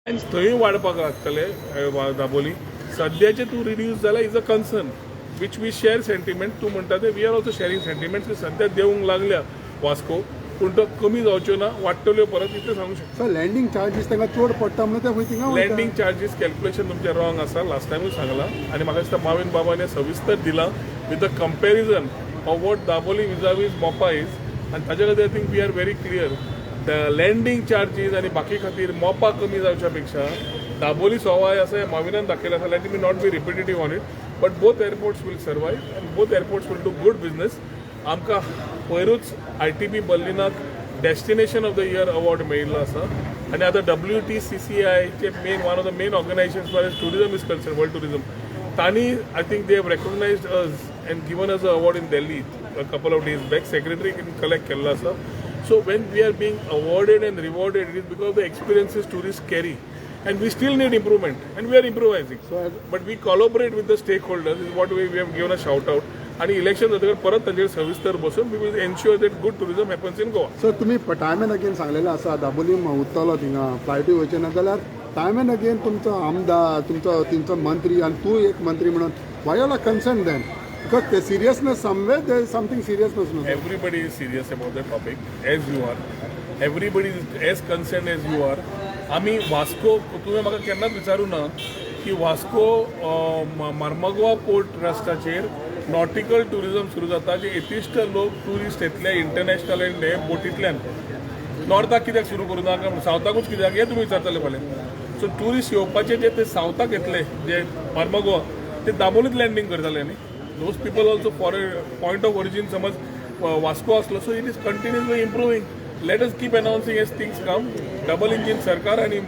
थंय वाडपाक लागतले दाबोली सद्याचे तूं रिड्यूस जाला is a concern which we share sentiment तूं म्हणटा ते we are also sharing sentiments सद्या देवंक लागल्या वास्को पूण तो कमी जावच्यो ना वाडटल्यो परत इतलें सांगू शकता. सर लँडिंग चार्जीस तांकां चड पडटा म्हणून ते खंय थिंगा लँडिंग चार्जीस कॅल्क्युलेशन तुमचें रॉंग आसा लास्ट टायमूय सांगलां आनी म्हाका दिसता माविन बाबाने सविस्तर दिलां with the comparison of what Dabolim vis-a-vis Mopa is आनी ताजे खातीर I think we are very clear the landing charges आनी बाकी खातीर मोपा कमी जावच्या पेक्षा दाबोली सवाय असं माविनान दाखयलें आसा let me not be repetitive on it but both airports will survive and both airports will do good business. आमकां पयरूच ITB बर्लिनाक destination of the year award मेळिल्लो आसा आनी आतां WTCCIचे main one of the main organisations for tourism is concern world tourism तांणी I think they have recognised us and given us a award in Delhi a couple of days back secretary collect केल्लो आसा. So when we are being awarded and rewarded, it is because of the experiences tourists carry. And we still need improvement, and we are improvising. But we collaborate with the stakeholders, is what we have given a shout out. And election जातकीर परत ताचेर सविस्तर बसून we will ensure that good tourism happens in Goa. Sir तुम्ही time end again सांगलेलें आसा दाबोलीम उरतलो थिंगा फ्लायटी वयचे ना जाल्यार टायम एंड अगेन तुमचो आमदार तुमचो मंत्री आनी तूं एक मंत्री म्हणून why are concern then because the seriousness somewhere there is something seriousness no everybody is serious about the topic as you are everybody is as concerned as you are. आम्ही वास्को तुम्ही म्हाका केन्नाच विचारूं ना की वास्को मार्मागोवा पोर्ट ट्रस्टाचेर नॉटिकल टुरिजम सुरू जाता जे 31 लोक टुरिस्ट येतले इंटरनॅशनल एंड हे बोटींतल्यान नॉर्थाक कित्याक सुरू करूं ना सावथाकूच कित्याक हे तुमी विचारतले फाल्यां. सो टुरिस्ट येवपाचे जे ते सावथाक येतले जे मार्मागोवा ते दाबोलीत लँडिंग करताले न्ही. Those people also for a point of origin समज वास्को असलो so it is continuously improving. Let us keep announcing as things come. Double engine सरकार आणि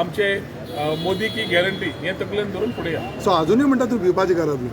आमचे मोदी की गॅरंटी हे तकलेन धरून पुढे या. सो अजूनही म्हणटा तूं भिवपाची गरज ना.